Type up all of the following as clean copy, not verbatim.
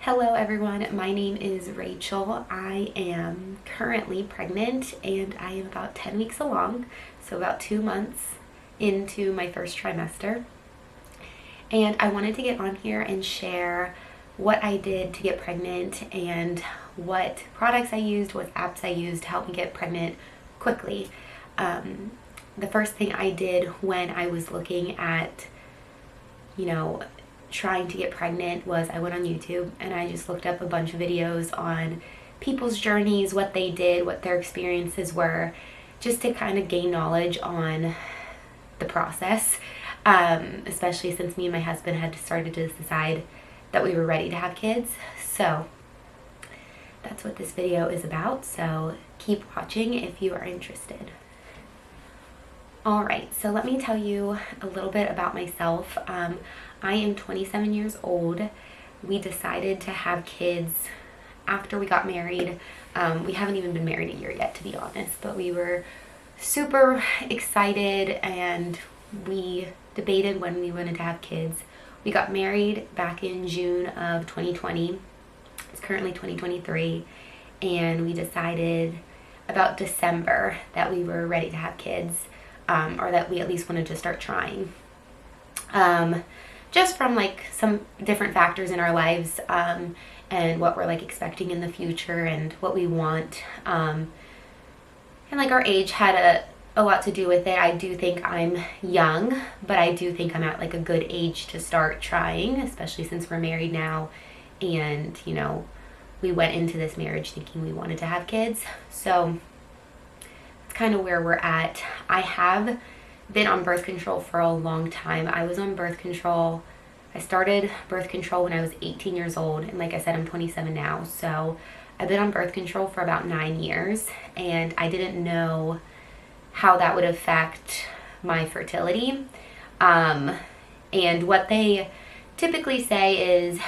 Hello everyone, my name is Rachel. I am currently pregnant and I am about 10 weeks along, so about 2 months into my first trimester. And I wanted to get on here and share what I did to get pregnant and what products I used, what apps I used to help me get pregnant quickly. The first thing I did when I was looking at, trying to get pregnant was I went on YouTube and I just looked up a bunch of videos on people's journeys, what they did, what their experiences were, just to kind of gain knowledge on the process, especially since me and my husband had started to decide that we were ready to have kids. So that's what this video is about, so keep watching if you are interested. Alright, so let me tell you a little bit about myself. I am 27 years old. We decided to have kids after we got married. We haven't even been married a year yet, to be honest, but we were super excited and we debated when we wanted to have kids. We got married back in June of 2020. It's currently 2023, and we decided about December that we were ready to have kids, or that we at least wanted to start trying. Just from like some different factors in our lives, and what we're like expecting in the future and what we want. And like our age had a lot to do with it. I do think I'm young, but I do think I'm at like a good age to start trying, especially since we're married now. And, we went into this marriage thinking we wanted to have kids. So it's kind of where we're at. I have been on birth control for a long time. I was on birth control. I started birth control when I was 18 years old, and like I said, I'm 27 now. So I've been on birth control for about 9 years, and I didn't know how that would affect my fertility. And what they typically say is,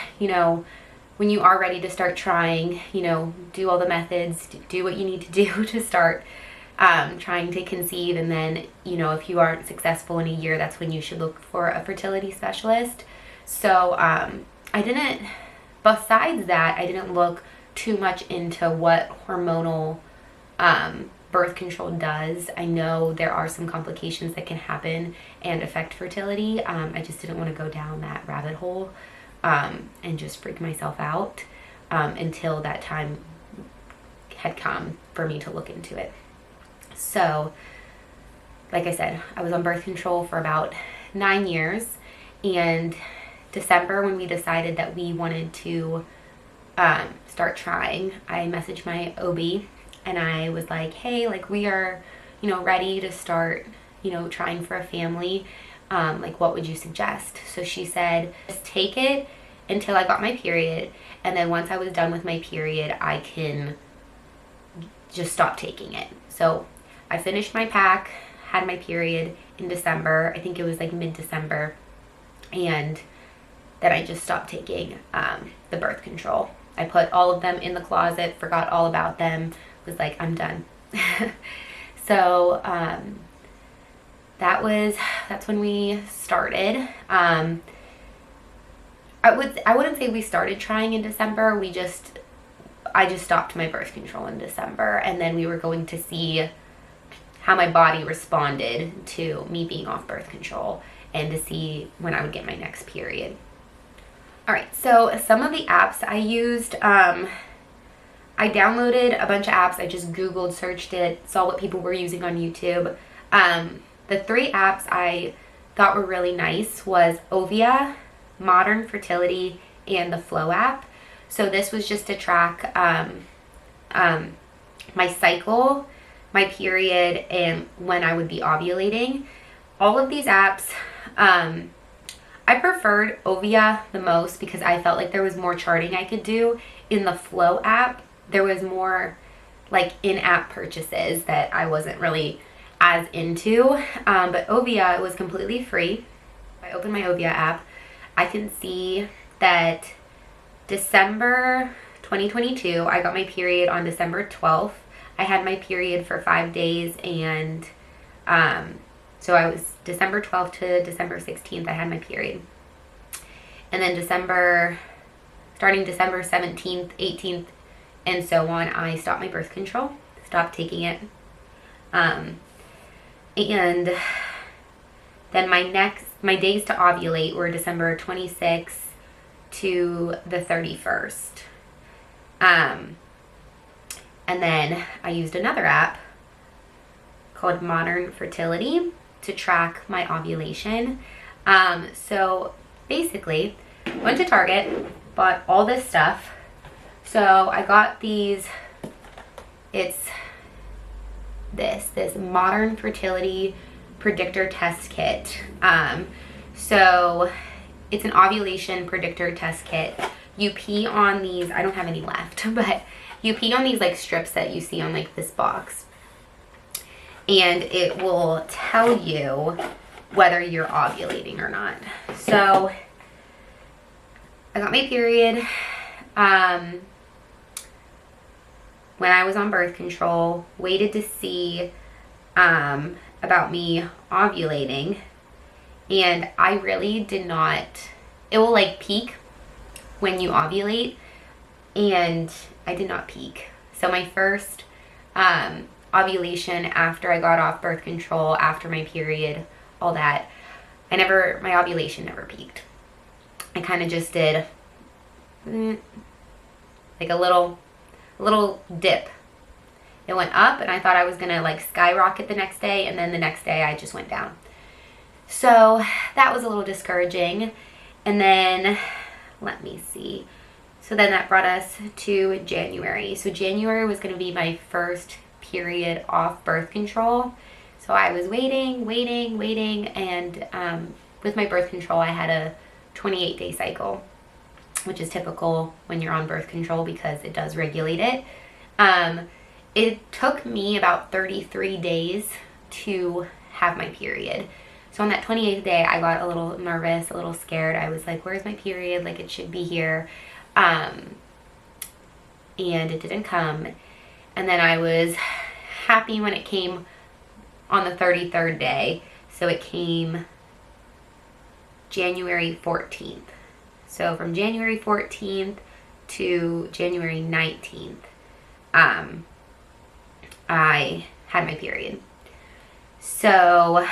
when you are ready to start trying, do all the methods, do what you need to do to start trying to conceive, and then if you aren't successful in a year, that's when you should look for a fertility specialist. So besides that, I didn't look too much into what hormonal birth control does. I know there are some complications that can happen and affect fertility. I just didn't want to go down that rabbit hole and just freak myself out until that time had come for me to look into it. So, like I said, I was on birth control for about 9 years, and December, when we decided that we wanted to start trying, I messaged my OB and I was like, hey, like we are, ready to start, trying for a family. Like, what would you suggest? So she said, just take it until I got my period, and then once I was done with my period, I can just stop taking it. So I finished my pack, had my period in December. I think it was like mid-December. And then I just stopped taking the birth control. I put all of them in the closet, forgot all about them, was like, I'm done. So that's when we started. I wouldn't say we started trying in December. I just stopped my birth control in December, and then we were going to see how my body responded to me being off birth control and to see when I would get my next period. Alright, so some of the apps I used, I downloaded a bunch of apps. I just Googled, searched it, saw what people were using on YouTube. The 3 apps I thought were really nice was Ovia, Modern Fertility, and the Flow app. So this was just to track my cycle, my period, and when I would be ovulating. All of these apps, I preferred Ovia the most because I felt like there was more charting I could do. In the Flow app, there was more like in-app purchases that I wasn't really as into. But Ovia was completely free. If I open my Ovia app, I can see that December 2022, I got my period on December 12th. I had my period for 5 days, and so I was December 12th to December 16th, I had my period. And then December starting December 17th, 18th, and so on, I stopped my birth control, stopped taking it. And then my days to ovulate were December 26th to the 31st. And then I used another app called Modern Fertility to track my ovulation. So basically, went to Target, bought all this stuff. So I got these, it's this Modern Fertility Predictor Test Kit. So it's an ovulation predictor test kit. You pee on these, I don't have any left, but you pee on these like strips that you see on like this box. And it will tell you whether you're ovulating or not. So I got my period when I was on birth control, waited to see about me ovulating, and I really did not, it will like peak when you ovulate, and I did not peak. So my first ovulation after I got off birth control, after my period, all that, my ovulation never peaked. I kind of just did like a little dip. It went up and I thought I was gonna like skyrocket the next day, and then the next day I just went down. So that was a little discouraging. And then let me see. So then that brought us to January. So January was gonna be my first period off birth control. So I was waiting, and with my birth control I had a 28-day cycle, which is typical when you're on birth control because it does regulate it. It took me about 33 days to have my period. So on that 28th day, I got a little nervous, a little scared. I was like, where's my period? Like, it should be here. And it didn't come. And then I was happy when it came on the 33rd day. So it came January 14th. So from January 14th to January 19th, I had my period. So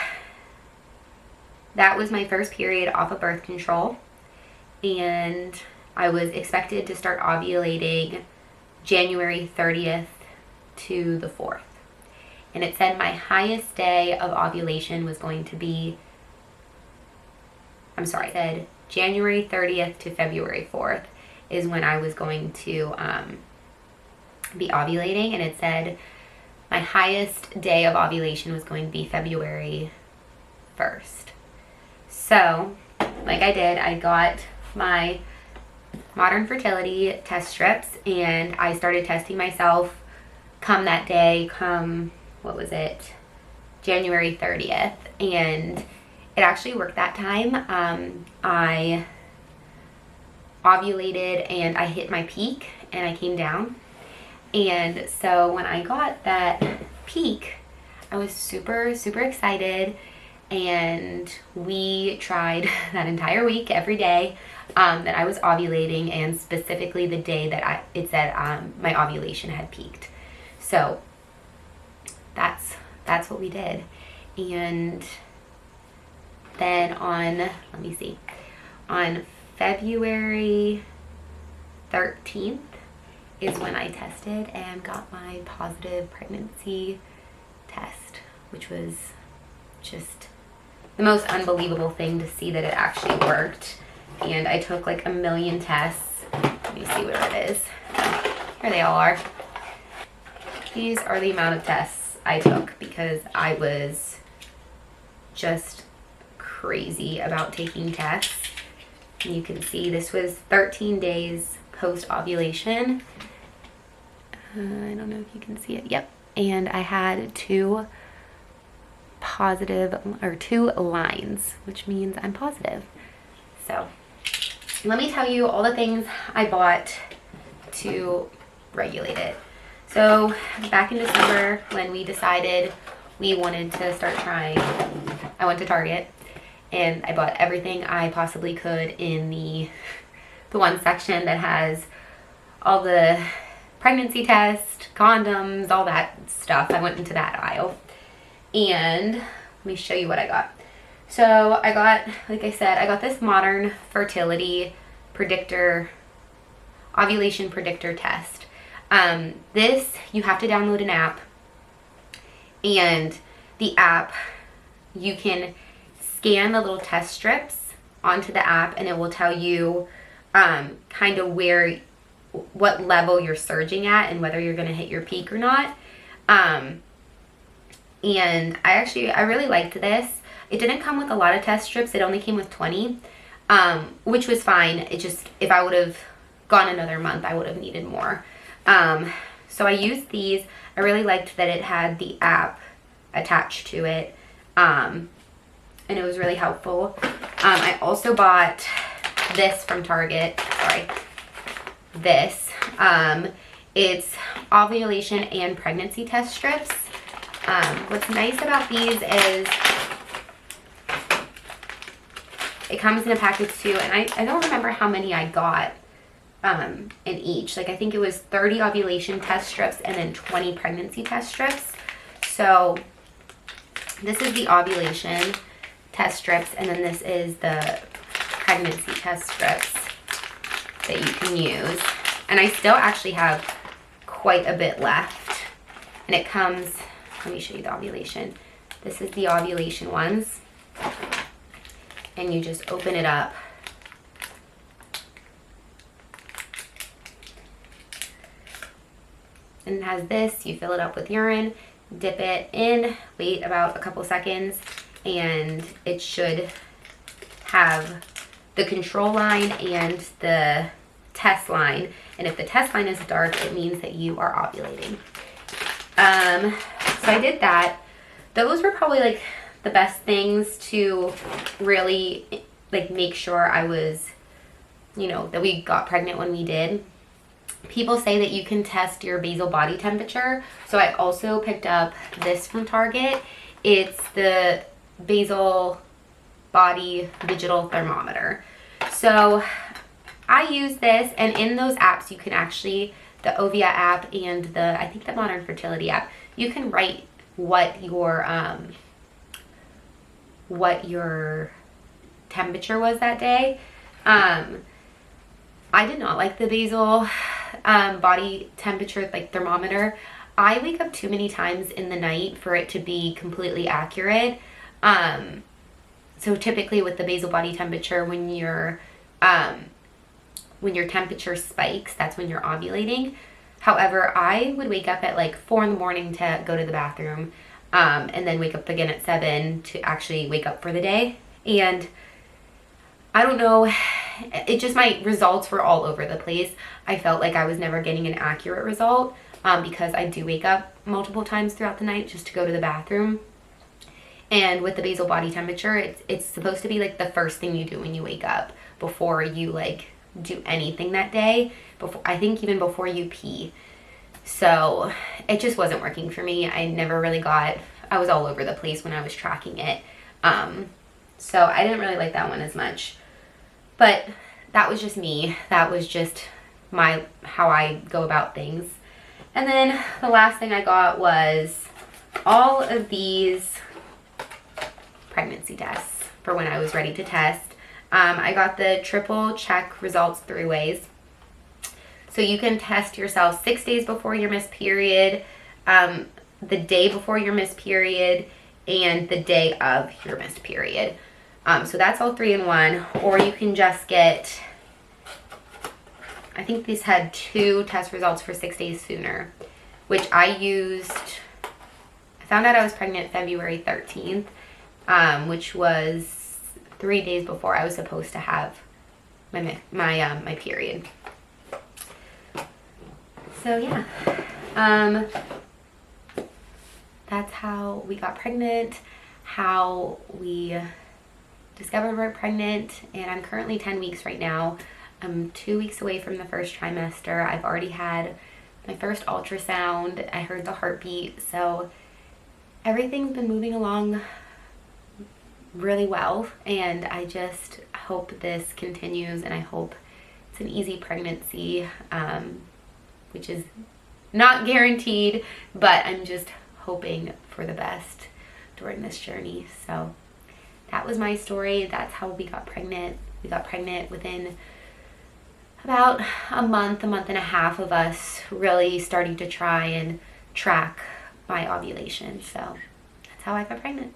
that was my first period off of birth control, and I was expected to start ovulating January 30th to the 4th. And it said my highest day of ovulation was going to be, it said January 30th to February 4th is when I was going to be ovulating, and it said my highest day of ovulation was going to be February 1st. So, like I did, I got my Modern Fertility test strips, and I started testing myself come that day, January 30th, and it actually worked that time. I ovulated and I hit my peak and I came down. And so when I got that peak, I was super, super excited, and we tried that entire week, every day that I was ovulating, and specifically the day that it said my ovulation had peaked. So that's what we did. And then on February 13th is when I tested and got my positive pregnancy test, which was just the most unbelievable thing to see that it actually worked. And I took like 1 million tests. Let me see what it is. Here they all are. These are the amount of tests I took because I was just crazy about taking tests. And you can see this was 13 days post-ovulation. I don't know if you can see it. Yep. And I had 2 lines, which means I'm positive. So let me tell you all the things I bought to regulate it. So back in December, when we decided we wanted to start trying, I went to Target and I bought everything I possibly could in the the one section that has all the pregnancy test, condoms, all that stuff. I went into that aisle. And let me show you what I got. So I got, like I said, I got this modern fertility predictor, ovulation predictor test. This, you have to download an app, and the app, you can scan the little test strips onto the app, and it will tell you kind of what level you're surging at and whether you're going to hit your peak or not. And I really liked this. It didn't come with a lot of test strips. It only came with 20, which was fine. It just, if I would have gone another month, I would have needed more. So I used these. I really liked that it had the app attached to it. And it was really helpful. I also bought this from Target. Sorry. This. It's ovulation and pregnancy test strips. What's nice about these is it comes in a package too, and I don't remember how many I got in each. Like, I think it was 30 ovulation test strips and then 20 pregnancy test strips. So this is the ovulation test strips, and then this is the pregnancy test strips that you can use. And I still actually have quite a bit left. And it comes, let me show you the ovulation. This is the ovulation ones. And you just open it up. And it has this, you fill it up with urine, dip it in, wait about a couple seconds, and it should have the control line and the test line. And if the test line is dark, it means that you are ovulating. So I did that. Those were probably like the best things to really like make sure I was, you know, that we got pregnant when we did. People say that you can test your basal body temperature. So I also picked up this from Target. It's the basal body digital thermometer. So I use this, and in those apps you can actually, the Ovia app and the, I think the Modern Fertility app, you can write what your temperature was that day. I did not like the basal body temperature like thermometer. I wake up too many times in the night for it to be completely accurate. So typically with the basal body temperature, when your temperature spikes, that's when you're ovulating. However, I would wake up at like 4 in the morning to go to the bathroom, and then wake up again at 7 to actually wake up for the day. And I don't know, it just, my results were all over the place. I felt like I was never getting an accurate result, because I do wake up multiple times throughout the night just to go to the bathroom. And with the basal body temperature, it's supposed to be like the first thing you do when you wake up before you like do anything that day, before, I think even before you pee. So it just wasn't working for me. I never really got, I was all over the place when I was tracking it. So I didn't really like that one as much, but that was just me. That was just how I go about things. And then the last thing I got was all of these pregnancy tests for when I was ready to test. I got the triple check results 3 ways. So you can test yourself 6 days before your missed period, the day before your missed period, and the day of your missed period. So that's all 3 in 1. Or you can just get, I think these had 2 test results for 6 days sooner, which I used. I found out I was pregnant February 13th, which was 3 days before I was supposed to have my period. So yeah, that's how we got pregnant, how we discovered we're pregnant, and I'm currently 10 weeks right now. I'm 2 weeks away from the first trimester. I've already had my first ultrasound. I heard the heartbeat, so everything's been moving along really well, and I just hope this continues, and I hope it's it's an easy pregnancy, which is not guaranteed, but I'm just hoping for the best during this journey. So that was my story. That's how we got pregnant. We got pregnant within about a month and a half of us really starting to try and track my ovulation. So that's how I got pregnant.